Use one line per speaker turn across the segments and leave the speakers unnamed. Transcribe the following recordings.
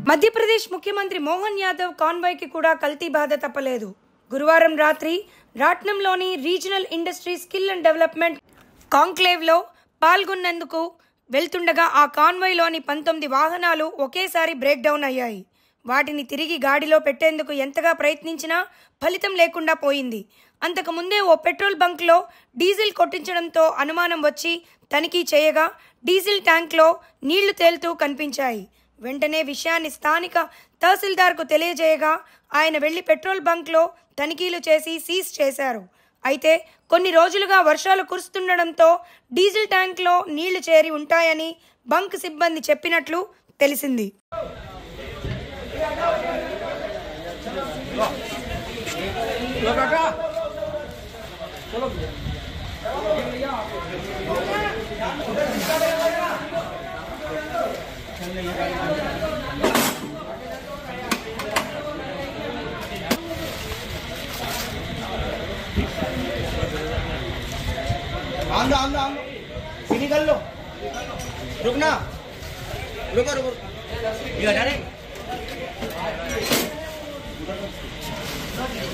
మధ్యప్రదేశ్ ముఖ్యమంత్రి మోహన్ యాదవ్ కాన్వాయ్కి కూడా కల్తీ బాధ తప్పలేదు. గురువారం రాత్రి రాట్నంలోని regional industry skill and development కాంక్లేవ్లో పాల్గొన్నందుకు వెళ్తుండగా ఆ కాన్వాయ్లోని 19 వాహనాలు ఒకేసారి బ్రేక్ డౌన్ అయ్యాయి. వాటిని తిరిగి గాడిలో పెట్టేందుకు ఎంతగా ప్రయత్నించినా ఫలితం లేకుండా పోయింది. అంతకు ముందే ఓ పెట్రోల్ బంక్లో డీజిల్ కొట్టించడంతో అనుమానం వచ్చి తనిఖీ చేయగా డీజిల్ ట్యాంక్లో నీళ్లు తేలుతూ కనిపించాయి. వెంటనే విషయాన్ని స్థానిక తహసీల్దార్కు తెలియజేయగా ఆయన వెళ్లి పెట్రోల్ బంక్లో తనిఖీలు చేసి సీజ్ చేశారు. అయితే కొన్ని రోజులుగా వర్షాలు కురుస్తుండడంతో డీజిల్ ట్యాంక్లో నీళ్లు చేరి ఉంటాయని బంక్ సిబ్బంది చెప్పినట్లు తెలిసింది.
आंदो निकल लो, रुकना, रुको ये हटा रे,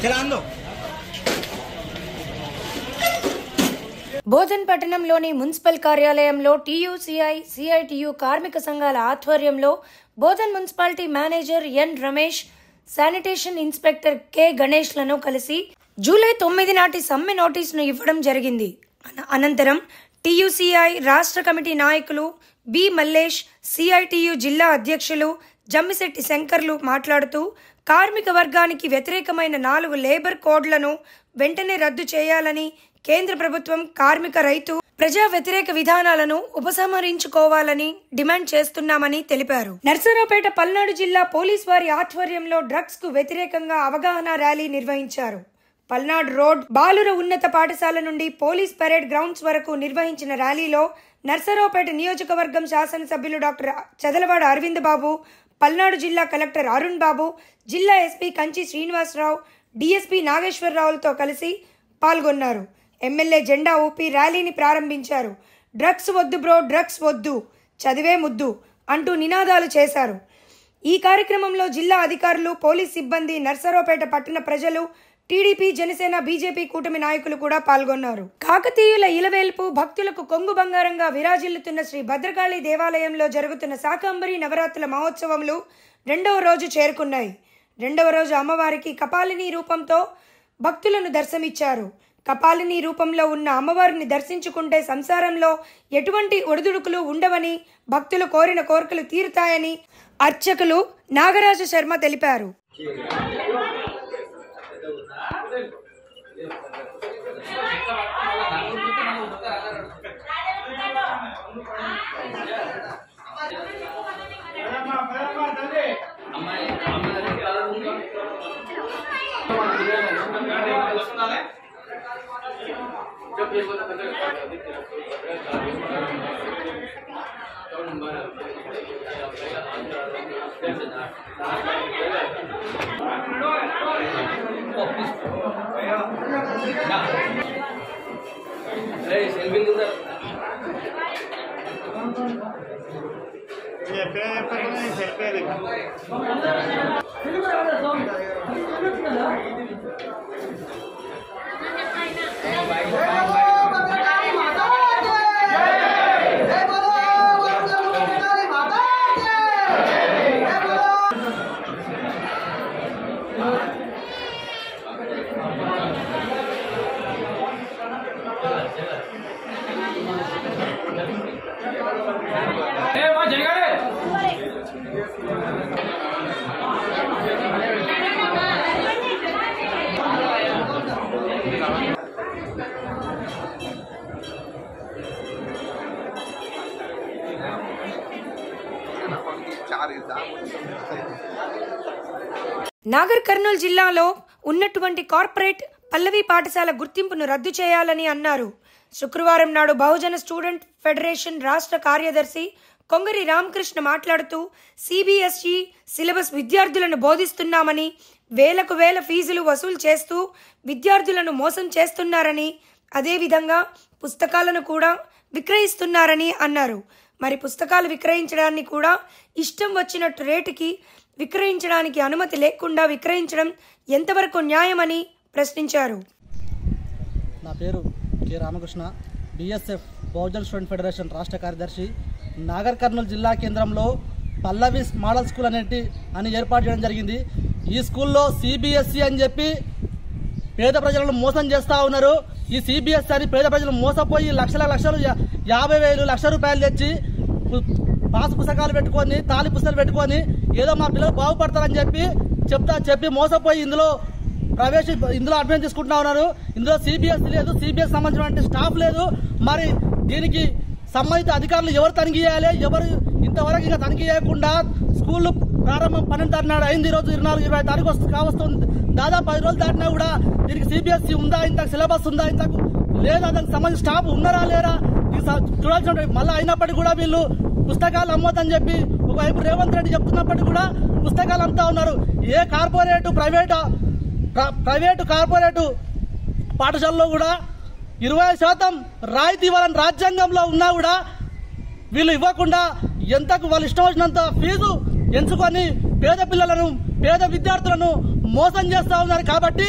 चला आंदो.
బోధన్ పట్టణంలోని మున్సిపల్ కార్యాలయంలో టీయూసీఐ, సిఐటియు కార్మిక సంఘాల ఆధ్వర్యంలో Bodhan municipality manager N Ramesh, sanitation inspector K గణేష్లను కలిసి జూలై 9 నాటి సమ్మె నోటీసును ఇవ్వడం జరిగింది. అనంతరం టీయూసీఐ రాష్ట్ర కమిటీ నాయకులు బి మల్లేష్, సిఐటియు జిల్లా అధ్యక్షులు జమ్మిశెట్టి శంకర్లు మాట్లాడుతూ కార్మిక వర్గానికి వ్యతిరేకమైన 4 లేబర్ కోడ్లను వెంటనే రద్దు చేయాలని, కేంద్ర ప్రభుత్వం కార్మిక, రైతు, ప్రజా వ్యతిరేక విధానాలను ఉపసంహరించుకోవాలని డిమాండ్ చేస్తున్నామని తెలిపారు. నర్సరావుపేట పల్నాడు జిల్లా పోలీస్ వారి ఆధ్వర్యంలో డ్రగ్స్ కు వ్యతిరేకంగా అవగాహన ర్యాలీ నిర్వహించారు. పల్నాడు రోడ్ బాలుర ఉన్నత పాఠశాల నుండి పోలీస్ పరేడ్ గ్రౌండ్స్ వరకు నిర్వహించిన ర్యాలీలో నర్సరావుపేట నియోజకవర్గం శాసనసభ్యులు డాక్టర్ చదలవాడ అరవింద్ బాబు, పల్నాడు జిల్లా కలెక్టర్ అరుణ్ బాబు, జిల్లా ఎస్పీ కంచి శ్రీనివాసరావు, డిఎస్పీ నాగేశ్వరరావులతో కలిసి పాల్గొన్నారు. ఎమ్మెల్యే జెండా ఊపి ర్యాలీని ప్రారంభించారు. డ్రగ్స్ వద్దు బ్రో, డ్రగ్స్ వద్దు, చదివే ముద్దు అంటూ నినాదాలు చేశారు. ఈ కార్యక్రమంలో జిల్లా అధికారులు, పోలీస్ సిబ్బంది, నర్సరావుపేట పట్టణ ప్రజలు, టీడీపీ, జనసేన, బీజేపీ కూటమి నాయకులు కూడా పాల్గొన్నారు. కాకతీయుల ఇలవేల్పు భక్తులకు కొంగు బంగారంగా విరాజిల్లుతున్న శ్రీ భద్రకాళి దేవాలయంలో జరుగుతున్న శాకంబరి నవరాత్రుల మహోత్సవములు 2వ రోజు చేరుకున్నాయి. 2వ రోజు అమ్మవారికి కపాలిని రూపంతో భక్తులను దర్శనమిచ్చారు. కపాలిని రూపంలో ఉన్న అమ్మవారిని దర్శించుకుంటే సంసారంలో ఎటువంటి ఒడిదుడుకులు ఉండవని, భక్తులు కోరిన కోరికలు తీరుతాయని అర్చకులు నాగరాజ శర్మ తెలిపారు. నాగర్ కర్నూలు జిల్లాలో ఉన్నటువంటి కార్పొరేట్ పల్లవి పాఠశాల గుర్తింపును రద్దు చేయాలని అన్నారు. శుక్రవారం నాడు బహుజన స్టూడెంట్ ఫెడరేషన్ రాష్ట్ర కార్యదర్శి కొంగరి రామకృష్ణ మాట్లాడుతూ సిబిఎస్ఈ సిలబస్ విద్యార్థులను బోధిస్తున్నామని, వేలకు వేల ఫీజులు వసూలు చేస్తూ విద్యార్థులను మోసం చేస్తున్నారని, అదేవిధంగా పుస్తకాలను కూడా విక్రయిస్తున్నారని అన్నారు. మరి పుస్తకాలు విక్రయించడాన్ని కూడా ఇష్టం వచ్చినట్టు రేటుకి విక్రయించడానికి అనుమతి లేకుండా విక్రయించడం ఎంతవరకు న్యాయమని ప్రశ్నించారు.
నా పేరు K Ramakrishna, BSF Bahujan student federation రాష్ట్ర కార్యదర్శి. నాగర్ కర్నూలు జిల్లా కేంద్రంలో పల్లవి మోడల్ స్కూల్ అని ఏర్పాటు చేయడం జరిగింది. ఈ స్కూల్లో సిబిఎస్ఈ అని చెప్పి పేద ప్రజలను మోసం చేస్తూ ఉన్నారు. ఈ సిబిఎస్ఈ అని పేద ప్రజలు మోసపోయి లక్షలు 50,000 లక్ష రూపాయలు తెచ్చి పాస్ పుస్తకాలు పెట్టుకొని తాళి పుస్తకాలు పెట్టుకొని ఏదో మా పిల్లలు బాగుపడతారని చెప్పి మోసపోయి ఇందులో అడ్మిషన్ తీసుకుంటా ఉన్నారు. ఇందులో సిబిఎస్ఈ లేదు, సిబిఎస్ సంబంధించిన స్టాఫ్ లేదు. మరి దీనికి సంబంధిత అధికారులు ఎవరు తనిఖీ చేయాలి? ఎవరు ఇంతవరకు ఇంకా తనిఖీ చేయకుండా స్కూల్ ప్రారంభం 12 తారీఖు నాడు అయింది. ఈరోజు 24-25 తారీఖు కావస్తుంది. దాదాపు 10 రోజులు దాటినా కూడా దీనికి సిబిఎస్ఈ ఉందా, ఇంతకు సిలబస్ ఉందా, ఇంతకు లేదా, దానికి సంబంధించిన స్టాఫ్ ఉన్నారా లేరా చూడాల్సిన. మళ్ళీ అయినప్పటికీ కూడా వీళ్ళు పుస్తకాలు అమ్మొద్దని చెప్పి ఒకవైపు రేవంత్ రెడ్డి చెప్తున్నప్పటికీ కూడా పుస్తకాలు అమ్ముతా ఉన్నారు. ఏ ప్రైవేటు కార్పొరేటు పాఠశాలలో కూడా 20% రాయితీ ఇవ్వాలని రాజ్యాంగంలో ఉన్నా కూడా వీళ్ళు ఇవ్వకుండా ఎంతకు వాళ్ళు ఇష్టం వచ్చినంత ఫీజు ఎంచుకొని పేద విద్యార్థులను మోసం చేస్తా ఉన్నారు. కాబట్టి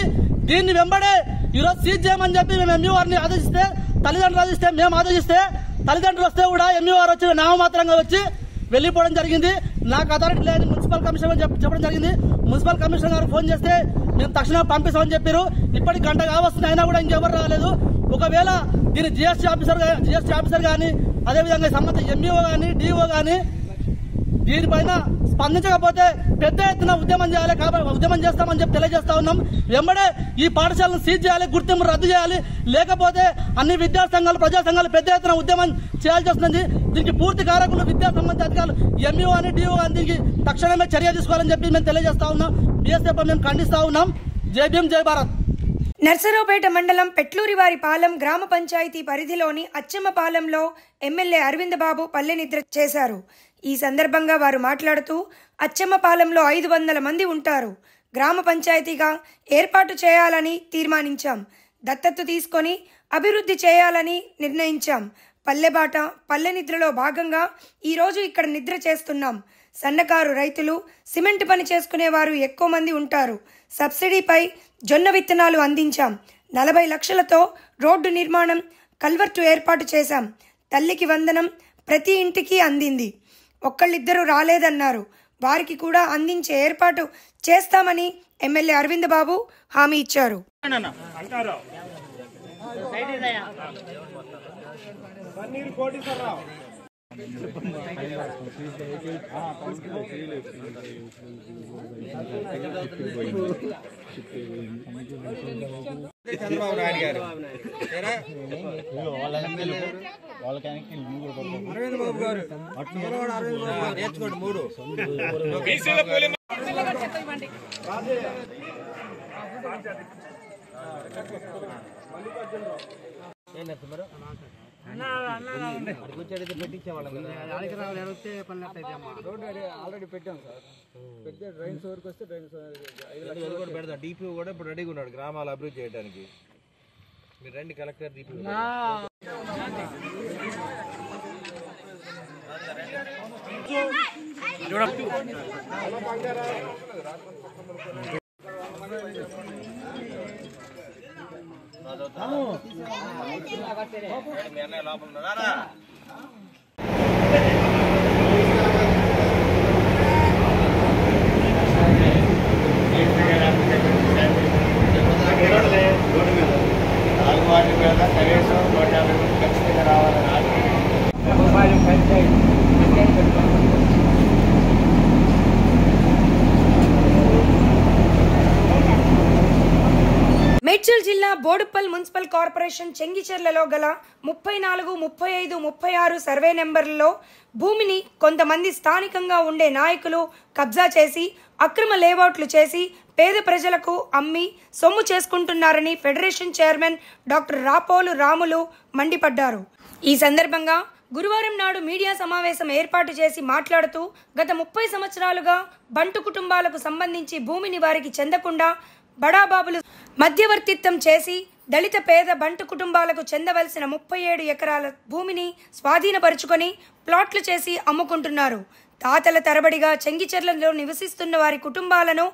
దీన్ని వెంబడే ఈరోజు సీజ్ చేయమని చెప్పి మేము ఎంఈఓఆర్ని ఆదేశిస్తే, తల్లిదండ్రులు ఆదేశిస్తే, మేము ఆదేశిస్తే తల్లిదండ్రులు వస్తే కూడా ఎంఈఓఆర్ వచ్చి నామమాత్రంగా వచ్చి వెళ్ళిపోవడం జరిగింది. నాకు అథారిటీ లేని మున్సిపల్ కమిషనర్ చెప్పడం జరిగింది. మున్సిపల్ కమిషనర్ గారు ఫోన్ చేస్తే మేము తక్షణం పంపిస్తామని చెప్పారు. ఇప్పటికి గంట కావస్తుంది, అయినా కూడా ఇంకెవరు రాలేదు. ఒకవేళ దీని జిఎస్టీ ఆఫీసర్ కానీ అదేవిధంగా సంబంధించిన ఎంఈఓ కానీ డిఓ కానీ దీనిపైన స్పందించకపోతే పెద్ద ఎత్తున ఉద్యమం చేయాలి. కాబట్టి ఉద్యమం చేస్తామని చెప్పి తెలియజేస్తా ఉన్నాం. వెంబడే ఈ పాఠశాలను సీజ్ చేయాలి, గుర్తింపు రద్దు చేయాలి. లేకపోతే అన్ని విద్యా సంఘాలు, ప్రజా సంఘాలు పెద్ద ఎత్తున ఉద్యమం చేయాల్సి వస్తుంది. దీనికి పూర్తి కారకులు విద్యా సంబంధిత అధికారులు ఎంఈఓ అని డిఓ అని దీనికి తక్షణమే చర్య తీసుకోవాలని చెప్పి మేము తెలియజేస్తా ఉన్నాం. బిఎస్ఎఫ్ మేము ఖండిస్తా ఉన్నాం. జై భీమ్, జై భారత్.
నర్సరావుపేట మండలం పెట్లూరివారిపాలెం గ్రామ పంచాయతీ పరిధిలోని అచ్చమ్మపాలెంలో ఎమ్మెల్యే అరవింద్ బాబు పల్లె నిద్ర చేశారు. ఈ సందర్భంగా వారు మాట్లాడుతూ అచ్చమ్మపాలెంలో 500 మంది ఉంటారు. గ్రామ పంచాయతీగా ఏర్పాటు చేయాలని తీర్మానించాం. దత్తత తీసుకొని అభివృద్ధి చేయాలని నిర్ణయించాం. పల్లెబాట పల్లె నిద్రలో భాగంగా ఈరోజు ఇక్కడ నిద్ర చేస్తున్నాం. సన్నకారు రైతులు, సిమెంట్ పని చేసుకునేవారు ఎక్కువ మంది ఉంటారు. సబ్సిడీపై జొన్న విత్తనాలు అందించాం. 40 లక్షలతో రోడ్డు నిర్మాణం, కల్వర్టు ఏర్పాటు చేశాం. తల్లికి వందనం ప్రతి ఇంటికి అందింది. ఒక్కళ్ళిద్దరూ రాలేదన్నారు. వారికి కూడా అందించే ఏర్పాటు చేస్తామని ఎమ్మెల్యే అరవింద్ బాబు హామీ ఇచ్చారు.
చంద్రబాబు నాయుడు గారు అరవింద్ బాబు గారు నేర్చుకోండి. 3 ఆల్రెడీ పెట్టాం సార్. పెడితే డ్రైన్స్ వరకు వస్తే డ్రైన్స్ 5 లక్షలు కూడా పెడతాం. డిపి కూడా ఇప్పుడు రెడీగా ఉన్నాడు గ్రామాలు అభివృద్ధి చేయడానికి. మీరు రండి కలెక్టర్ డిపి
మేడ్చల్ జిల్లా బోడుప్పల్ మున్సిపల్ కార్పొరేషన్ చెంగిచెర్లలో గల 34, 35, 36 సర్వే నెంబర్లలో భూమిని కొంతమంది స్థానికంగా ఉండే నాయకులు కబ్జా చేసి అక్రమ లేఅవుట్లు చేసి పేద ప్రజలకు అమ్మి సొమ్ము చేసుకుంటున్నారని federation chairman doctor Rapolu Ramulu మండిపడ్డారు. ఈ సందర్భంగా గురువారం నాడు మీడియా సమావేశం ఏర్పాటు చేసి మాట్లాడుతూ గత 30 సంవత్సరాలుగా బంటు కుటుంబాలకు సంబంధించి భూమిని వారికి చెందకుండా బడాబాబులు మధ్యవర్తిత్వం చేసి దళిత పేద బంటు కుటుంబాలకు చెందవలసిన 37 ఎకరాల భూమిని స్వాధీనపరుచుకొని ప్లాట్లు చేసి అమ్ముకుంటున్నారు. తాతల తరబడిగా చెంగిచెర్లలో నివసిస్తున్న వారి కుటుంబాలను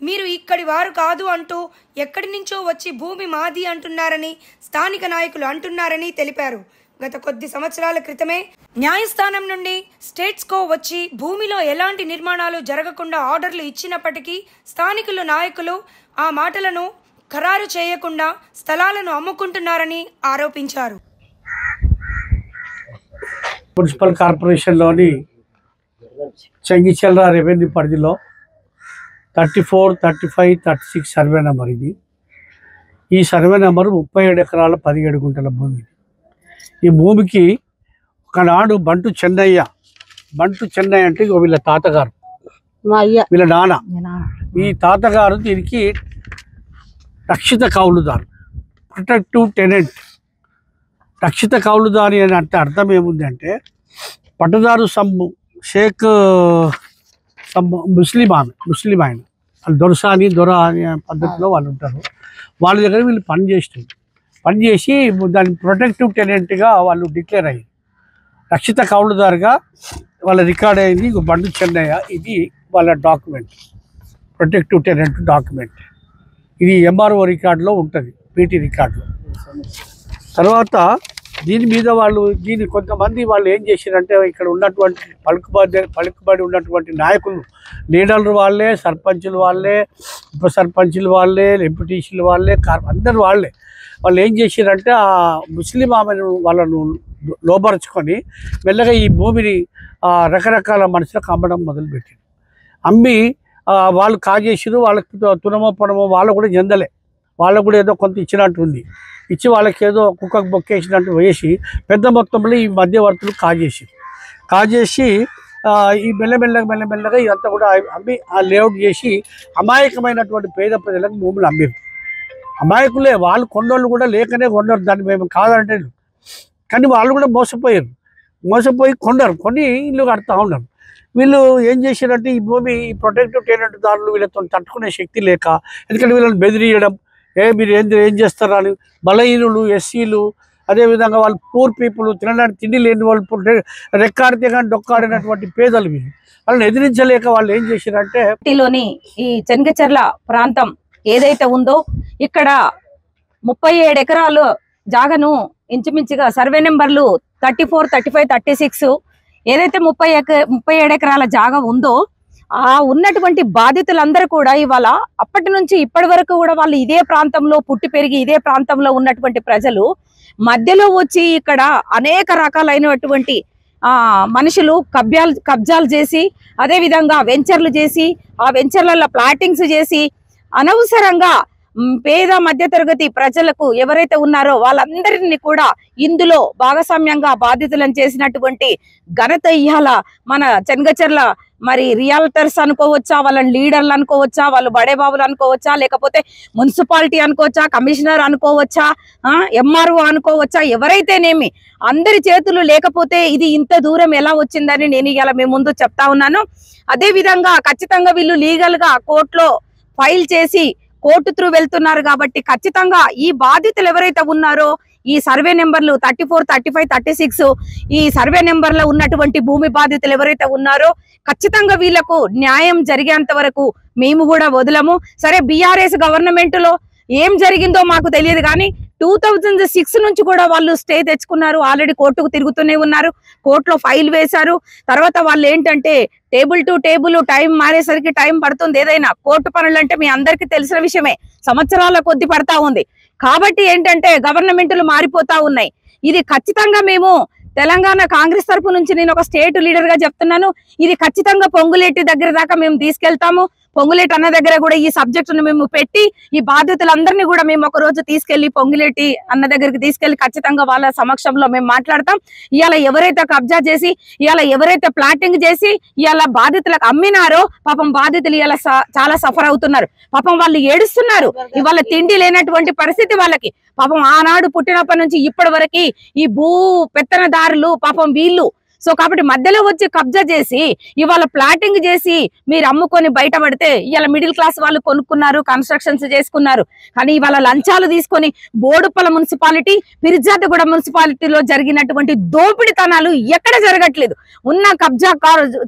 మీరు ఇక్కడి వారు కాదు అంటూ ఎక్కడి నుంచో వచ్చి భూమి మాది అంటున్నారని స్థానిక నాయకులు అంటున్నారని తెలిపారు. గత కొద్ది సంవత్సరాల క్రితమే న్యాయస్థానం నుండి స్టేట్స్కో వచ్చి భూమిలో ఎలాంటి నిర్మాణాలు జరగకుండా ఆర్డర్లు ఇచ్చినప్పటికీ స్థానికులు నాయకులు ఆ మాటలను ఖరారు చేయకుండా స్థలాలను అమ్ముకుంటున్నారని ఆరోపించారు.
మున్సిపల్ కార్పొరేషన్లోని చెంగిచెర్ల రెవెన్యూ పరిధిలో 34, 35, 36 సర్వే నెంబర్ ఇది. ఈ సర్వే నెంబరు 37 ఎకరాల 17 గుంటల భూమి. ఈ భూమికి ఒకనాడు బంటు చెన్నయ్య అంటే వీళ్ళ తాతగారు, వీళ్ళ నాన్న, ఈ తాతగారు దీనికి రక్షిత కౌలుదారు, ప్రొటెక్టివ్ టెనెంట్. రక్షిత కౌలుదారి అని అంటే అర్థం ఏముంది అంటే పట్టదారు షేక్ ముస్లిం ఆయన వాళ్ళు దొర అనే పద్ధతిలో వాళ్ళు ఉంటారు. వాళ్ళ దగ్గర వీళ్ళు పనిచేసి దాన్ని ప్రొటెక్టివ్ టెనెంట్గా వాళ్ళు డిక్లేర్ అయ్యారు. రక్షిత కౌలుదారుగా వాళ్ళ రికార్డ్ అయింది బంటు చెన్నయ్య. ఇది వాళ్ళ డాక్యుమెంట్, ప్రొటెక్టివ్ టెనెంట్ డాక్యుమెంట్. ఇది ఎంఆర్ఓ రికార్డులో ఉంటుంది, పీటీ రికార్డులో. తర్వాత దీని మీద కొంతమంది వాళ్ళు ఏం చేశారంటే ఇక్కడ ఉన్నటువంటి పలుకుబడి ఉన్నటువంటి నాయకులు, లీడర్లు వాళ్ళే, సర్పంచులు వాళ్ళే, ఉప సర్పంచులు వాళ్ళే, ఎంపీటీసీలు వాళ్ళే, అందరు వాళ్ళు ఏం చేశారంటే ఆ ముస్లిం ఆమెను వాళ్ళను లోపరుచుకొని మెల్లగా ఈ భూమిని రకరకాల మనుషులకు అమ్మడం మొదలుపెట్టారు. అమ్మి వాళ్ళు కాజేసారు. వాళ్ళకి తునమో పనమో వాళ్ళు కూడా చెందలే, వాళ్ళకు కూడా ఏదో కొంత ఇచ్చినట్టు ఉంది. ఇచ్చి వాళ్ళకి ఏదో కుక్కకు బొక్కేసినట్టు వేసి పెద్ద మొత్తంలో ఈ మధ్యవర్తులు కాజేసి ఈ మెల్లమెల్లగా ఇదంతా కూడా అమ్మి ఆ లేఅవుట్ చేసి అమాయకమైనటువంటి పేద ప్రజలకు భూములు అమ్మారు. అమాయకులే వాళ్ళు, కొన్నోళ్ళు కూడా లేకనే కొన్నారు, దాన్ని మేము కాదంటే. కానీ వాళ్ళు కూడా మోసపోయి కొని ఇల్లు కడతా ఉన్నారు. వీళ్ళు ఏం చేశారంటే ఈ భూమి ప్రొటెక్టివ్ టెనెంట్ దారులు వీళ్ళతో తట్టుకునే శక్తి లేక, ఎందుకంటే వీళ్ళని బెదిరియడం, మీరు ఏం చేస్తారని, బలహీనులు, ఎస్సీలు, అదేవిధంగా వాళ్ళు పూర్ పీపుల్, తినడానికి తిండి లేని వాళ్ళు, రెక్కాడితే కానీ డొక్కాడినటువంటి పేదలు వీళ్ళు. వాళ్ళని ఎదిరించలేక వాళ్ళు ఏం చేశారంటే
ఈ చెంగిచెర్ల ప్రాంతం ఏదైతే ఉందో ఇక్కడ 37 ఎకరాలు జాగను ఇంచుమించుగా సర్వే నెంబర్లు 34, 35, 36 ఏదైతే 37 ఎకరాల జాగా ఉందో ఆ ఉన్నటువంటి బాధితులందరూ కూడా ఇవాళ అప్పటి నుంచి ఇప్పటి వరకు కూడా వాళ్ళు ఇదే ప్రాంతంలో పుట్టి పెరిగి ఇదే ప్రాంతంలో ఉన్నటువంటి ప్రజలు మధ్యలో వచ్చి ఇక్కడ అనేక రకాలైనటువంటి మనుషులు కబ్జాలు చేసి, అదే విధంగా వెంచర్లు చేసి, ఆ వెంచర్లలో ప్లాటింగ్స్ చేసి అనవసరంగా పేద మధ్యతరగతి ప్రజలకు ఎవరైతే ఉన్నారో వాళ్ళందరినీ కూడా ఇందులో భాగస్వామ్యంగా బాధితులను చేసినటువంటి ఘనత ఇవాళ మన చెంగిచెర్ల మరి రియల్టర్స్ అనుకోవచ్చా, వాళ్ళని లీడర్లు అనుకోవచ్చా, వాళ్ళు బడేబాబులు అనుకోవచ్చా, లేకపోతే మున్సిపాలిటీ అనుకోవచ్చా, కమిషనర్ అనుకోవచ్చా, ఎంఆర్ఓ అనుకోవచ్చా, ఎవరైతేనేమి అందరి చేతులు లేకపోతే ఇది ఇంత దూరం ఎలా వచ్చిందని నేను ఇవాళ మీ ముందు చెప్తా ఉన్నాను. అదే విధంగా ఖచ్చితంగా వీళ్ళు లీగల్ గా కోర్టులో ఫైల్ చేసి కోర్టు త్రూ వెళ్తున్నారు కాబట్టి ఖచ్చితంగా ఈ బాధితులు ఎవరైతే ఉన్నారో ఈ సర్వే నెంబర్లు 34, 35, 36 ఈ సర్వే నెంబర్లో ఉన్నటువంటి భూమి బాధితులు ఎవరైతే ఉన్నారో ఖచ్చితంగా వీళ్లకు న్యాయం జరిగేంత వరకు మేము కూడా వదలము. సరే, బీఆర్ఎస్ గవర్నమెంట్ లో ఏం జరిగిందో మాకు తెలియదు కానీ 2006 నుంచి కూడా వాళ్ళు స్టే తెచ్చుకున్నారు. ఆల్రెడీ కోర్టుకు తిరుగుతూనే ఉన్నారు, కోర్టులో ఫైల్ వేశారు. తర్వాత వాళ్ళు ఏంటంటే టేబుల్ టు టేబుల్ టైం మారేసరికి టైం పడుతుంది. ఏదైనా కోర్టు పనులు అంటే మీ అందరికీ తెలిసిన విషయమే, సంవత్సరాల కొద్ది పడతా ఉంది. కాబట్టి ఏంటంటే గవర్నమెంట్లు మారిపోతా ఉన్నాయి. ఇది ఖచ్చితంగా మేము తెలంగాణ కాంగ్రెస్ తరపు నుంచి నేను ఒక స్టేట్ లీడర్ గా చెప్తున్నాను, ఇది ఖచ్చితంగా పొంగులేటి దగ్గర దాకా మేము తీసుకెళ్తాము. పొంగులేటి అన్న దగ్గర కూడా ఈ సబ్జెక్టును మేము పెట్టి ఈ బాధ్యతలందరినీ కూడా మేము ఒక రోజు తీసుకెళ్లి పొంగులేటి అన్న దగ్గరికి తీసుకెళ్లి ఖచ్చితంగా వాళ్ళ సమక్షంలో మేము మాట్లాడతాం. ఇవాళ ఎవరైతే కబ్జా చేసి, ఇవాళ ఎవరైతే ప్లాటింగ్ చేసి ఇవాళ బాధితులకు అమ్మినారో పాపం బాధితులు ఇవాళ చాలా సఫర్ అవుతున్నారు. పాపం వాళ్ళు ఏడుస్తున్నారు. ఇవాళ తిండి లేనటువంటి పరిస్థితి వాళ్ళకి. పాపం ఆనాడు పుట్టినప్పటి నుంచి ఇప్పటి వరకు ఈ భూ పెత్తనదారులు పాపం వీళ్ళు సో కాబట్టి మధ్యలో వచ్చి కబ్జా చేసి ఇవాళ ప్లాటింగ్ చేసి మీరు అమ్ముకొని బయటపడితే ఇవాళ మిడిల్ క్లాస్ వాళ్ళు కొనుక్కున్నారు, కన్స్ట్రక్షన్స్ చేసుకున్నారు. కానీ ఇవాళ లంచాలు తీసుకొని బోడుప్పల మున్సిపాలిటీ, పిరిజాదగూడ మున్సిపాలిటీలో జరిగినటువంటి దోపిడితనాలు ఎక్కడ జరగట్లేదు. ఉన్న కబ్జా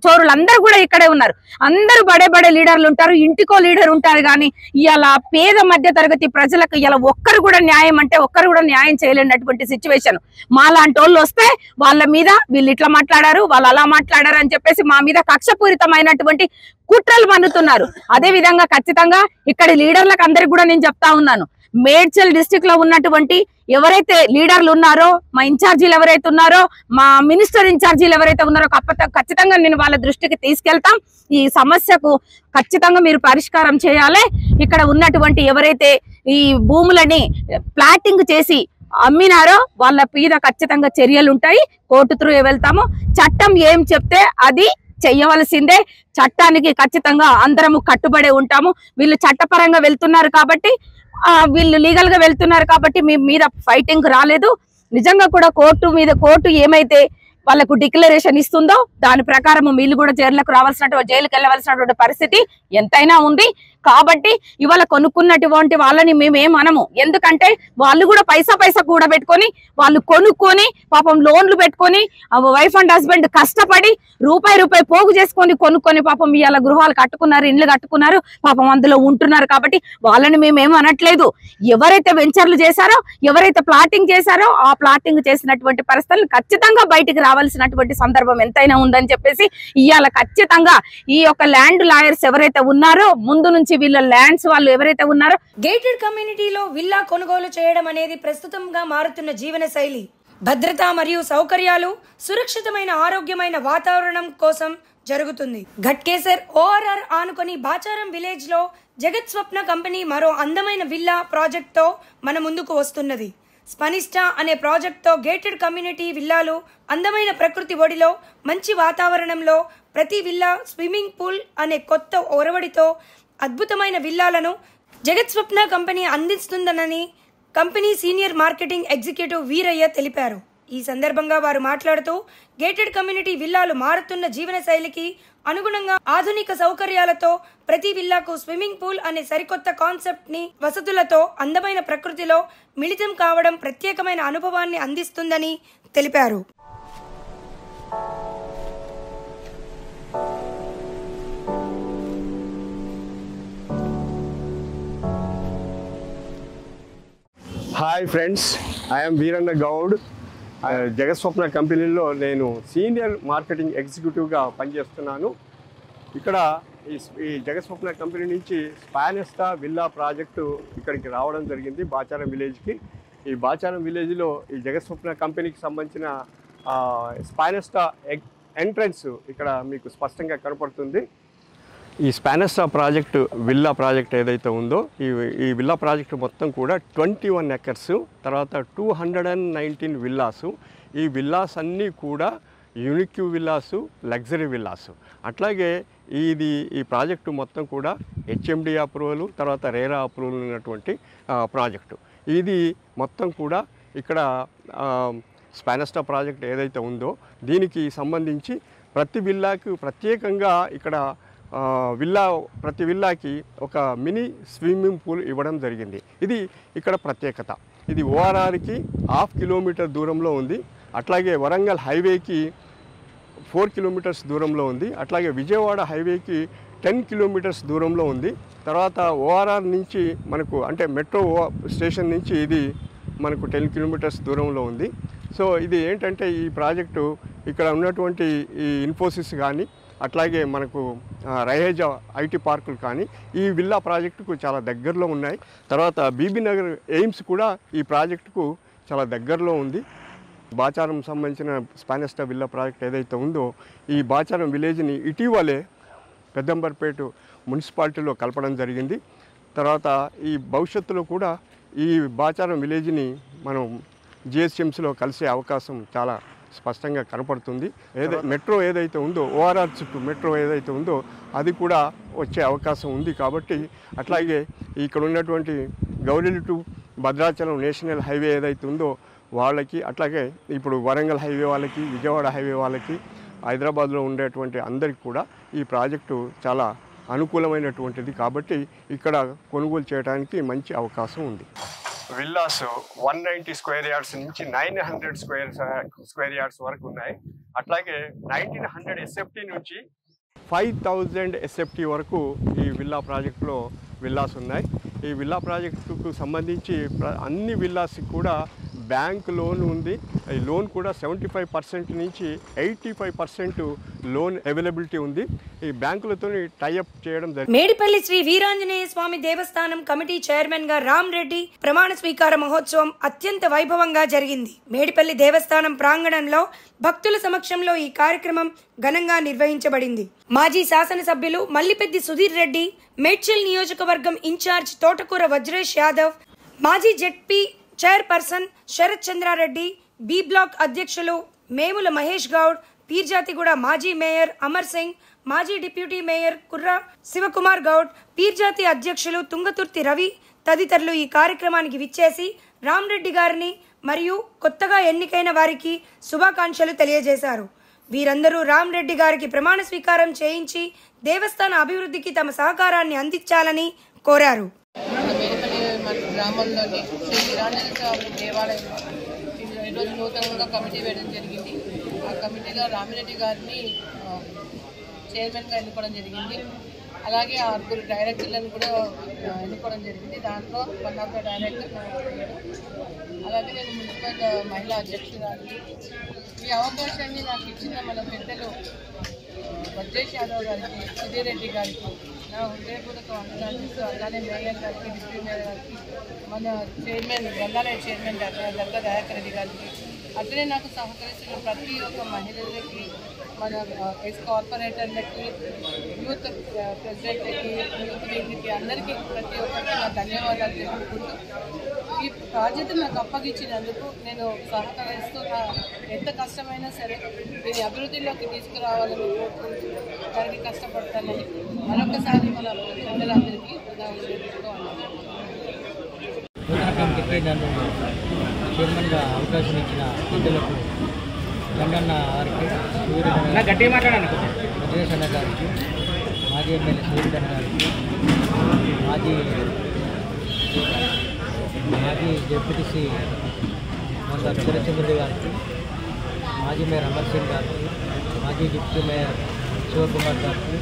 చోరులు అందరూ కూడా ఇక్కడే ఉన్నారు. అందరూ బడే లీడర్లు ఉంటారు, ఇంటికో లీడర్ ఉంటారు. కానీ ఇవాళ పేద మధ్య తరగతి ప్రజలకు ఇలా ఒక్కరు కూడా న్యాయం అంటే ఒక్కరు కూడా న్యాయం చేయలేనటువంటి సిచ్యువేషన్. మాలాంటి వాళ్ళు వస్తే వాళ్ళ మీద వీళ్ళు ఇట్లా మాట్లాడారు, వాళ్ళు అలా మాట్లాడారు అని చెప్పేసి మా మీద కక్షపూరితమైనటువంటి కుట్రలు మన్నుతున్నారు. అదే విధంగా ఖచ్చితంగా ఇక్కడి లీడర్లకు అందరికి కూడా నేను చెప్తా ఉన్నాను, మేడ్చల్ డిస్ట్రిక్ట్ లో ఉన్నటువంటి ఎవరైతే లీడర్లు ఉన్నారో, మా ఇన్ఛార్జీలు ఎవరైతే ఉన్నారో, మా మినిస్టర్ ఇన్ఛార్జీలు ఎవరైతే ఉన్నారో ఖచ్చితంగా నేను వాళ్ళ దృష్టికి తీసుకెళ్తాం. ఈ సమస్యకు ఖచ్చితంగా మీరు పరిష్కారం చేయాలి. ఇక్కడ ఉన్నటువంటి ఎవరైతే ఈ భూములని ప్లాటింగ్ చేసి అమ్మినారో వాళ్ళ మీద ఖచ్చితంగా చర్యలు ఉంటాయి. కోర్టు త్రూ వెళ్తాము. చట్టం ఏం చెప్తే అది చెయ్యవలసిందే. చట్టానికి ఖచ్చితంగా అందరము కట్టుబడి ఉంటాము. వీళ్ళు చట్టపరంగా వెళ్తున్నారు కాబట్టి, వీళ్ళు లీగల్ గా వెళ్తున్నారు కాబట్టి మీ మీద ఫైటింగ్ రాలేదు. నిజంగా కూడా కోర్టు ఏమైతే వాళ్ళకు డిక్లరేషన్ ఇస్తుందో దాని ప్రకారం వీళ్ళు కూడా జైలుకి వెళ్ళవలసినటువంటి పరిస్థితి ఎంతైనా ఉంది. కాబట్టి ఇవాళ కొనుక్కున్నటువంటి వాళ్ళని మేమేమనము. ఎందుకంటే వాళ్ళు కూడా పైసా కూడబెట్టుకొని వాళ్ళు కొనుక్కొని పాపం లోన్లు పెట్టుకొని వైఫ్ అండ్ హస్బెండ్ కష్టపడి రూపాయి పోగు చేసుకొని కొనుక్కొని పాపం ఇవాళ గృహాలు కట్టుకున్నారు, ఇండ్లు కట్టుకున్నారు, పాపం అందులో ఉంటున్నారు. కాబట్టి వాళ్ళని మేమేం అనట్లేదు. ఎవరైతే వెంచర్లు చేశారో, ఎవరైతే ప్లాటింగ్ చేశారో ఆ ప్లాటింగ్ చేసినటువంటి పరిస్థితులు ఖచ్చితంగా బయటికి రావాల్సినటువంటి సందర్భం ఎంతైనా ఉందని చెప్పేసి ఇవాళ ఖచ్చితంగా ఈ యొక్క ల్యాండ్ లాయర్స్ ఎవరైతే ఉన్నారో, ముందు నుంచి వీళ్ళ ల్యాండ్స్ వాళ్ళు ఎవరైతే ఉన్నారో,
గేటెడ్ కమ్యూనిటీలో విల్లా కొనుగోలు చేయడం అనేది ప్రస్తుతంగా మారుతున్న జీవన శైలి. భద్రత మరియు సౌకర్యాలు, సురక్షితమైన ఆరోగ్యమైన వాతావరణం కోసం జరుగుతుంది. ఘట్కేసర్ ORR ఆనుకొని బాచారం విలేజ్ లో జగత్ స్వప్న కంపెనీ మరో అందమైన విల్లా ప్రాజెక్ట్ తో మన ముందుకు వస్తున్నది. స్పనిస్టా అనే ప్రాజెక్ట్ తో గేటెడ్ కమ్యూనిటీ విల్లాలు అందమైన ప్రకృతి ఒడిలో మంచి వాతావరణంలో ప్రతి విల్లా స్విమ్మింగ్ పూల్ అనే కొత్త ఒరవడితో అద్భుతమైన విల్లాలను జగత్ స్వప్న కంపెనీ అందిస్తుందనని company senior marketing executive Veeraiah తెలిపారు. ఈ సందర్భంగా వారు మాట్లాడుతూ గేటెడ్ కమ్యూనిటీ విల్లాలు మారుతున్న జీవన శైలికి అనుగుణంగా ఆధునిక సౌకర్యాలతో ప్రతి విల్లాకు స్విమ్మింగ్ పూల్ అనే సరికొత్త కాన్సెప్ట్ ని వసతులతో అందమైన ప్రకృతిలో మిళితం కావడం ప్రత్యేకమైన అనుభవాన్ని అందిస్తుందని తెలిపారు.
Hi friends, I'm Veeranna Goud. జగత్ స్వప్న కంపెనీలో నేను సీనియర్ మార్కెటింగ్ ఎగ్జిక్యూటివ్గా పనిచేస్తున్నాను. ఇక్కడ ఈ జగత్ స్వప్న కంపెనీ నుంచి స్పానిస్టా విల్లా ప్రాజెక్టు ఇక్కడికి రావడం జరిగింది, బాచారం విలేజ్కి. ఈ బాచారం విలేజ్లో ఈ జగత్ స్వప్న కంపెనీకి సంబంధించిన స్పానిస్టా ఎంట్రన్స్ ఇక్కడ మీకు స్పష్టంగా కనపడుతుంది. ఈ స్పానిస్టా ప్రాజెక్టు విల్లా ప్రాజెక్ట్ ఏదైతే ఉందో ఈ విల్లా ప్రాజెక్టు మొత్తం కూడా 21 ఎకర్స్, తర్వాత 219 విల్లాసు. ఈ విల్లాస్ అన్నీ కూడా యూనిక్ విల్లాసు, లగ్జరీ విల్లాసు. అట్లాగే ఈ ప్రాజెక్టు మొత్తం కూడా HMD అప్రూవల్, తర్వాత రేరా అప్రూవల్ ఉన్నటువంటి ప్రాజెక్టు. ఇది మొత్తం కూడా ఇక్కడ స్పానిస్టా ప్రాజెక్ట్ ఏదైతే ఉందో దీనికి సంబంధించి ప్రతి విల్లాకు ప్రత్యేకంగా ఇక్కడ ప్రతి విల్లాకి ఒక మినీ స్విమ్మింగ్ పూల్ ఇవ్వడం జరిగింది. ఇది ఇక్కడ ప్రత్యేకత. ఇది ORRకి 1/2 కిలోమీటర్ దూరంలో ఉంది. అట్లాగే వరంగల్ హైవేకి 4 కిలోమీటర్స్ దూరంలో ఉంది. అట్లాగే విజయవాడ హైవేకి 10 కిలోమీటర్స్ దూరంలో ఉంది. తర్వాత ORR నుంచి మనకు అంటే మెట్రో స్టేషన్ నుంచి ఇది మనకు 10 కిలోమీటర్స్ దూరంలో ఉంది. సో ఇది ఏంటంటే ఈ ప్రాజెక్టు ఇక్కడ ఉన్నటువంటి ఈ ఇన్ఫోసిస్ కానీ అట్లాగే మనకు రైహేజా ఐటీ పార్కులు కానీ ఈ విల్లా ప్రాజెక్టుకు చాలా దగ్గరలో ఉన్నాయి. తర్వాత బీబీ నగర్ ఎయిమ్స్ కూడా ఈ ప్రాజెక్టుకు చాలా దగ్గరలో ఉంది. బాచారం సంబంధించిన స్పానిస్టా విల్లా ప్రాజెక్ట్ ఏదైతే ఉందో ఈ బాచారం విలేజ్ని ఇటీవలే పెద్దంబర్పేట మున్సిపాలిటీలో కలపడం జరిగింది. తర్వాత ఈ భవిష్యత్తులో కూడా ఈ బాచారం విలేజ్ని మనం GHMCలో కలిసే అవకాశం చాలా స్పష్టంగా కనపడుతుంది. మెట్రో ఏదైతే ఉందో ORR చుట్టూ మెట్రో ఏదైతే ఉందో అది కూడా వచ్చే అవకాశం ఉంది. కాబట్టి అట్లాగే ఇక్కడ ఉన్నటువంటి Gowrelli to Bhadrachalam national highway ఏదైతే ఉందో వాళ్ళకి, అట్లాగే ఇప్పుడు వరంగల్ హైవే వాళ్ళకి, విజయవాడ హైవే వాళ్ళకి, హైదరాబాద్లో ఉండేటువంటి అందరికీ కూడా ఈ ప్రాజెక్టు చాలా అనుకూలమైనటువంటిది. కాబట్టి ఇక్కడ కొనుగోలు చేయడానికి మంచి అవకాశం ఉంది. విల్లాస్ 190 స్క్వేర్ యార్డ్స్ నుంచి 900 స్క్వేర్ యార్డ్స్ వరకు ఉన్నాయి. అట్లాగే 1900 ఎస్ఎఫ్టీ నుంచి 5000 ఎస్ఎఫ్టీ వరకు ఈ విల్లా ప్రాజెక్టులో విల్లాస్ ఉన్నాయి. ఈ విల్లా ప్రాజెక్టుకు సంబంధించి అన్ని విల్లాస్కి కూడా బ్యాంక్ లోన్ ఉంది. ఈ లోన్ కూడా 75% నుంచి 85% లోన్ అవైలబిలిటీ ఉంది. ఈ బ్యాంకులతో టైఅప్ చేయడం జరిగింది.
మేడిపల్లి శ్రీ వీరాంజనేయ స్వామి దేవస్థానం కమిటీ చైర్మన్ గా రామ్ రెడ్డి ప్రమాణ స్వీకార మహోత్సవం అత్యంత వైభవంగా జరిగింది. మేడిపల్లి దేవస్థానం ప్రాంగణంలో భక్తుల సమక్షంలో ఈ కార్యక్రమం ఘనంగా నిర్వహించబడింది. మాజీ శాసనసభ్యులు మల్లిపెద్ది సుధీర్ రెడ్డి, మేడ్చల్ నియోజకవర్గం ఇన్ఛార్జ్ తోటకూర వజ్రేష్ యాదవ్, మాజీ ZP chairperson Sarath Chandra Reddy, B block అధ్యక్షులు మేముల మహేష్ గౌడ్, పీర్జాతిగూడ మాజీ మేయర్ అమర్ సింగ్, మాజీ డిప్యూటీ మేయర్ కుర్రా శివకుమార్ గౌడ్, పీర్జాతి అధ్యక్షులు తుంగతుర్తి రవి తదితరులు ఈ కార్యక్రమానికి విచ్చేసి రామ్ రెడ్డి గారిని మరియు కొత్తగా ఎన్నికైన వారికి శుభాకాంక్షలు తెలియజేశారు. వీరందరూ రామ్ రెడ్డి గారికి ప్రమాణ స్వీకారం చేయించి దేవస్థాన అభివృద్ధికి తమ సహకారాన్ని అందించాలని కోరారు.
గ్రామంలోని శ్రీ వీరాంజనేయ స్వామి దేవాలయంలో ఈరోజు నూతనంగా కమిటీ వేయడం జరిగింది. ఆ కమిటీలో రామిరెడ్డి గారిని చైర్మన్గా ఎన్నుకోవడం జరిగింది. అలాగే 6 డైరెక్టర్లను కూడా ఎన్నుకోవడం జరిగింది. దాంట్లో 1 ఆఫ్ ద డైరెక్టర్. అలాగే నేను మున్సిపల్ మహిళా అధ్యక్షురాలిని. ఈ అవకాశాన్ని నాకు ఇచ్చిన మన పెద్దలు వజ్రేష్ యాదవ్ గారికి, సుధీర్ రెడ్డి గారికి నా హృదయపూర్వక వందనాలు చేస్తూ, అలానే మేయర్ గారికి, డిప్యూటీ మేయర్ గారికి, మన చైర్మన్ గంగాలయ చైర్మన్ దర్గా దయాకర్ రెడ్డి గారికి, అట్లనే నాకు సహకరిస్తున్న ప్రతి ఒక్క మహిళలకి, మన ఎక్స్ కార్పొరేటర్లకి, యూత్ ప్రెసిడెంట్లకి, యూత్ వీళ్ళకి అందరికీ ప్రతి ఒక్కరికి నా ధన్యవాదాలు తెలుపుకుంటూ, ఈ ప్రాజెక్టు నాకు అప్పగించినందుకు నేను సహకరిస్తూ ఎంత కష్టమైనా సరే దీన్ని అభివృద్ధిలోకి తీసుకురావాలని కోరుకుంటూ దానికి కష్టపడతానని మరొకసారి మన పిల్లలందరికీ
నన్ను చైర్మన్గా అవకాశం ఇచ్చిన పెద్దలకు గంగన్న గారికి, వజ్రేష్ అన్న గారికి, మాజీ ఎమ్మెల్యే సూర్యన్న గారికి, మాజీ జెడ్పీటీసీ శరత్చంద్రుడి గారికి, మాజీ మేయర్ అమర్ సింగ్ గారికి, మాజీ డిప్యూటీ మేయర్ శివకుమార్ గారికి,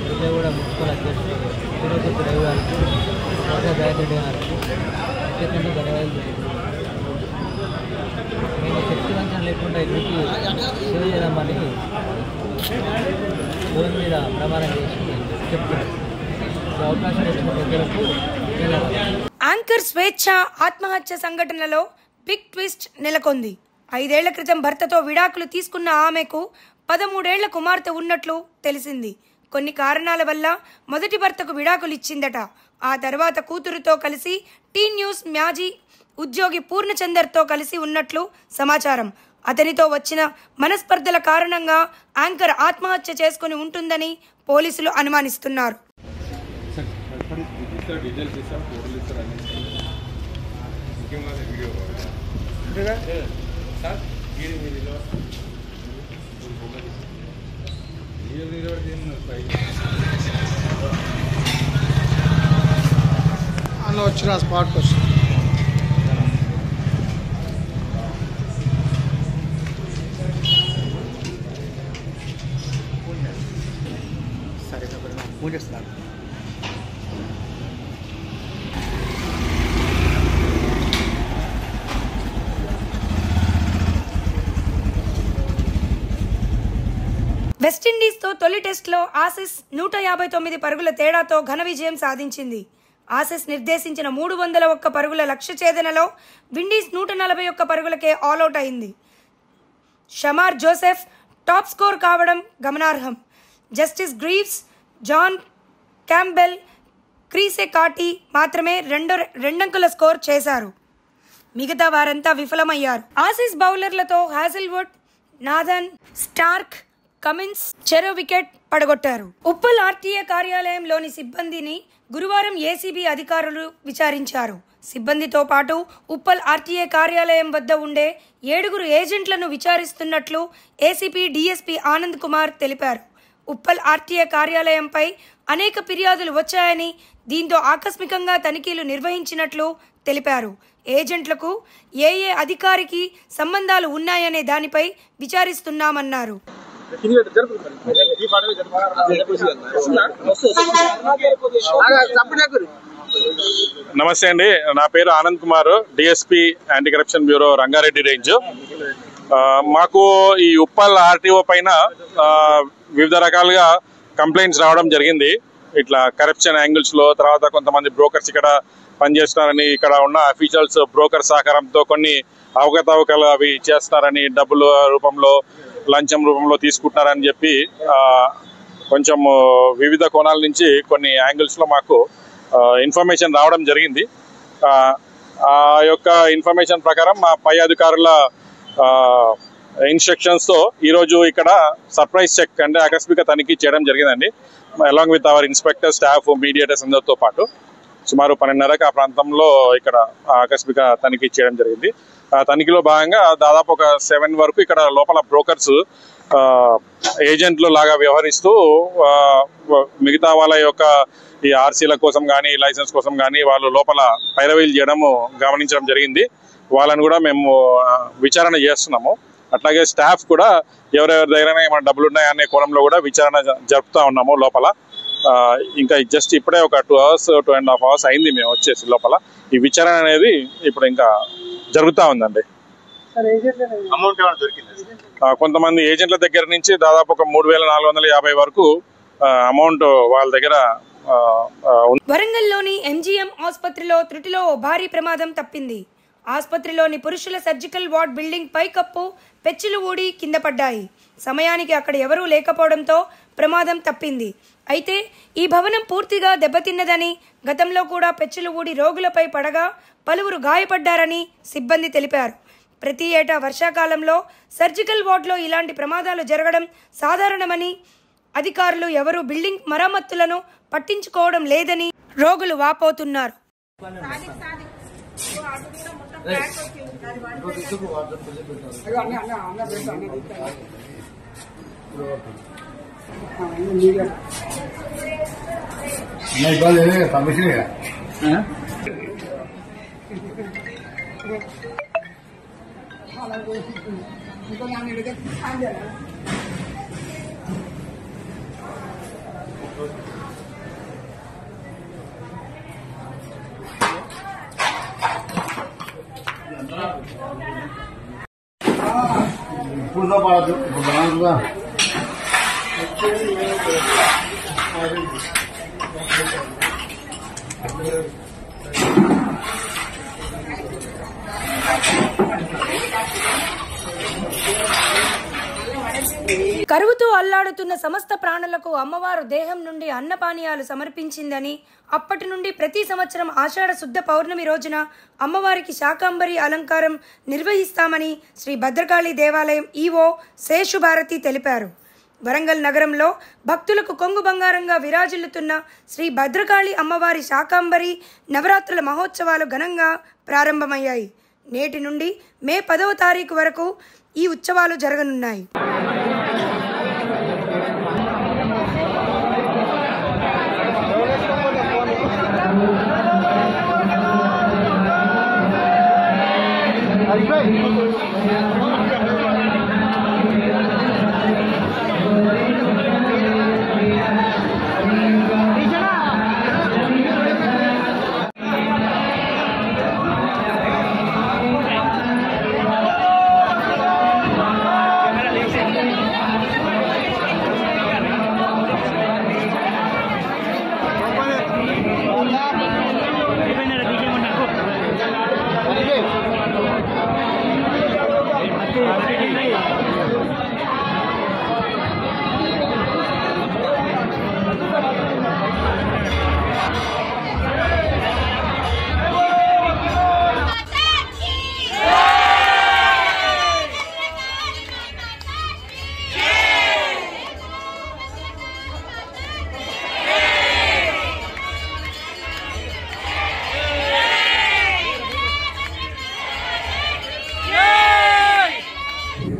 విజయవాడ మున్సిపల్ అధ్యక్షుడు తిరుపతి రవి గారికి, రాజా దయారెడ్డి గారికి ప్రత్యేకంగా ధన్యవాదాలు తెలుపుతున్నాను. నేను శక్తివంచన లేకుండా ఇంటికి సేవ చేద్దామని ఫోన్ మీద ప్రమాణం చేసి చెప్తున్నాను. అవకాశం ఇచ్చిన ప్రజలకు
యాంకర్ స్వేచ్ఛ ఆత్మహత్య సంఘటనలో బిగ్ ట్విస్ట్ నెలకొంది. 5 ఏళ్ల క్రితం భర్తతో విడాకులు తీసుకున్న ఆమెకు 13 ఏళ్ల కుమార్తె ఉన్నట్లు తెలిసింది. కొన్ని కారణాల వల్ల మొదటి భర్తకు విడాకులు ఇచ్చిందట. ఆ తర్వాత కూతురుతో కలిసి టీ న్యూస్ మాజీ ఉద్యోగి పూర్ణచందర్తో కలిసి ఉన్నట్లు సమాచారం. అతనితో వచ్చిన మనస్పర్ధల కారణంగా యాంకర్ ఆత్మహత్య చేసుకుని ఉంటుందని పోలీసులు అనుమానిస్తున్నారు.
అలా వచ్చిన స్పాట్కి వచ్చి
సరే ఫోన్ చేస్తున్నాను.
వెస్టిండీస్తో తొలి టెస్టులో ఆసీస్ 159 పరుగుల తేడాతో ఘన విజయం సాధించింది. ఆసీస్ నిర్దేశించిన 301 పరుగుల లక్ష్య ఛేదనలో విండీస్ 141 పరుగులకే ఆల్అౌట్ అయింది. షమార్ జోసెఫ్ టాప్ స్కోర్ కావడం గమనార్హం. Justin Greaves, John Campbell, Keacy Carty మాత్రమే రెండంకుల స్కోర్ చేశారు. మిగతా వారంతా విఫలమయ్యారు. ఆసీస్ బౌలర్లతో హ్యాజిల్వుడ్, నాథన్, స్టార్క్, కమిన్స్ చెరో వికెట్ పడగొట్టారు. ఉప్పల్ ఆర్టీఏ కార్యాలయంలోని సిబ్బందిని గురువారం ఏసీబీ అధికారులు విచారించారు. సిబ్బందితో పాటు ఉప్పల్ ఆర్టీఏ కార్యాలయం వద్ద ఉండే 7 ఏజెంట్లను విచారిస్తున్నట్లు ఏసీపీ డీఎస్పీ ఆనంద్ కుమార్ తెలిపారు. ఉప్పల్ ఆర్టీఏ కార్యాలయంపై అనేక ఫిర్యాదులు వచ్చాయని, దీంతో ఆకస్మికంగా తనిఖీలు నిర్వహించినట్లు తెలిపారు. ఏజెంట్లకు ఏ అధికారికి సంబంధాలు ఉన్నాయనే దానిపై విచారిస్తున్నామన్నారు.
నమస్తే అండి, నా పేరు Anand Kumar, DSP anti corruption bureau Rangareddy range. మాకు ఈ ఉప్పల్ ఆర్టీఓ పైన వివిధ రకాలుగా కంప్లైంట్స్ రావడం జరిగింది. ఇట్లా కరప్షన్ యాంగిల్స్ లో, తర్వాత కొంతమంది బ్రోకర్స్ ఇక్కడ పనిచేస్తున్నారని, ఇక్కడ ఉన్న అఫీషియల్స్ బ్రోకర్ సహకారంతో కొన్ని అవకతవకలు అవి చేస్తున్నారని, డబ్బుల రూపంలో లంచం రూపంలో తీసుకుంటున్నారని చెప్పి కొంచెం వివిధ కోణాల నుంచి కొన్ని యాంగిల్స్ లో మాకు ఇన్ఫర్మేషన్ రావడం జరిగింది. ఆ యొక్క ఇన్ఫర్మేషన్ ప్రకారం మా పై అధికారుల ఇన్స్ట్రక్షన్స్ తో ఈరోజు ఇక్కడ సర్ప్రైజ్ చెక్ అంటే ఆకస్మిక తనిఖీ చేయడం జరిగిందండి. Along with our inspector, staff, mediators అందరితో పాటు సుమారు 12:30కి ఆ ప్రాంతంలో ఇక్కడ ఆకస్మిక తనిఖీ చేయడం జరిగింది. ఆ తనిఖీలో భాగంగా దాదాపు ఒక 7 వరకు ఇక్కడ లోపల బ్రోకర్స్ ఏజెంట్లు లాగా వ్యవహరిస్తూ మిగతా వాళ్ళ యొక్క ఈ ఆర్సీల కోసం కానీ, లైసెన్స్ కోసం కానీ వాళ్ళు లోపల పైరవీలు చేయడము గమనించడం జరిగింది. వాళ్ళని కూడా మేము విచారణ చేస్తున్నాము. అట్లాగే స్టాఫ్ కూడా ఎవరెవరి దగ్గర ఏమైనా డబ్బులు ఉన్నాయనే కోణంలో కూడా విచారణ జరుపుతా ఉన్నాము లోపల. ఇంకా జస్ట్ ఇప్పుడే ఒక 2 hours 2.5 hours అయింది మేము వచ్చేసి లోపల. ఈ విచారణ అనేది ఇప్పుడు ఇంకా జరుగుతూ ఉందండి. కొంతమంది ఏజెంట్ల దగ్గర నుంచి దాదాపు ఒక 3,450 వరకు అమౌంట్ వాళ్ళ దగ్గర.
వరంగల్లోని ఎంజీఎం ఆసుపత్రిలో త్రుటిలో ఓ భారీ ప్రమాదం తప్పింది. ఆసుపత్రిలోని పురుషుల సర్జికల్ వార్డ్ బిల్డింగ్ పైకప్పు పెచ్చులు ఊడి కింద పడ్డాయి. సమయానికి అక్కడ ఎవరూ లేకపోవడంతో ప్రమాదం తప్పింది. అయితే ఈ భవనం పూర్తిగా దెబ్బతిన్నదని, గతంలో కూడా పెచ్చులు ఊడి రోగులపై పడగా పలువురు గాయపడ్డారని సిబ్బంది తెలిపారు. ప్రతి ఏటా వర్షాకాలంలో సర్జికల్ వార్డులో ఇలాంటి ప్రమాదాలు జరగడం సాధారణమని, అధికారులు ఎవరూ బిల్డింగ్ మరమ్మతులను పట్టించుకోవడం లేదని రోగులు వాపోతున్నారు. కరువుతో అల్లాడుతున్న సమస్త ప్రాణులకు అమ్మవారు దేహం నుండి అన్నపానీయాలు సమర్పించిందని, అప్పటి నుండి ప్రతి సంవత్సరం ఆషాఢ శుద్ధ పౌర్ణమి రోజున అమ్మవారికి శాకంబరి అలంకారం నిర్వహిస్తామని శ్రీ భద్రకాళి దేవాలయం ఈవో శేషుభారతి తెలిపారు. వరంగల్ నగరంలో భక్తులకు కొంగు బంగారంగా విరాజిల్లుతున్న శ్రీ భద్రకాళి అమ్మవారి శాకంబరి నవరాత్రుల మహోత్సవాలు ఘనంగా ప్రారంభమయ్యాయి. నేటి నుండి మే 10వ తారీఖు వరకు ఈ ఉత్సవాలు జరగనున్నాయి.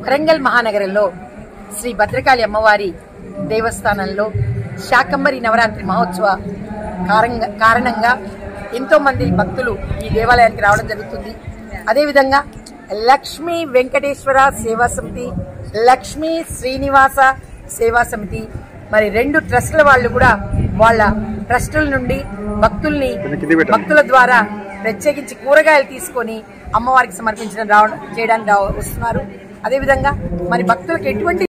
వరంగల్ మహానగరంలో శ్రీ భద్రకాళి అమ్మవారి దేవస్థానంలో శాకంబరి నవరాత్రి మహోత్సవ కారణంగా ఎంతో మంది భక్తులు ఈ దేవాలయానికి రావడం జరుగుతుంది. అదేవిధంగా లక్ష్మీ వెంకటేశ్వర సేవా సమితి, లక్ష్మీ శ్రీనివాస సేవా సమితి, మరి 2 ట్రస్టుల వాళ్ళు కూడా వాళ్ళ ట్రస్టుల నుండి భక్తుల ద్వారా ప్రత్యేకించి కూరగాయలు తీసుకొని అమ్మవారికి సమర్పించడం చేయడానికి వస్తున్నారు. అదేవిధంగా మరి భక్తులకు ఎటువంటి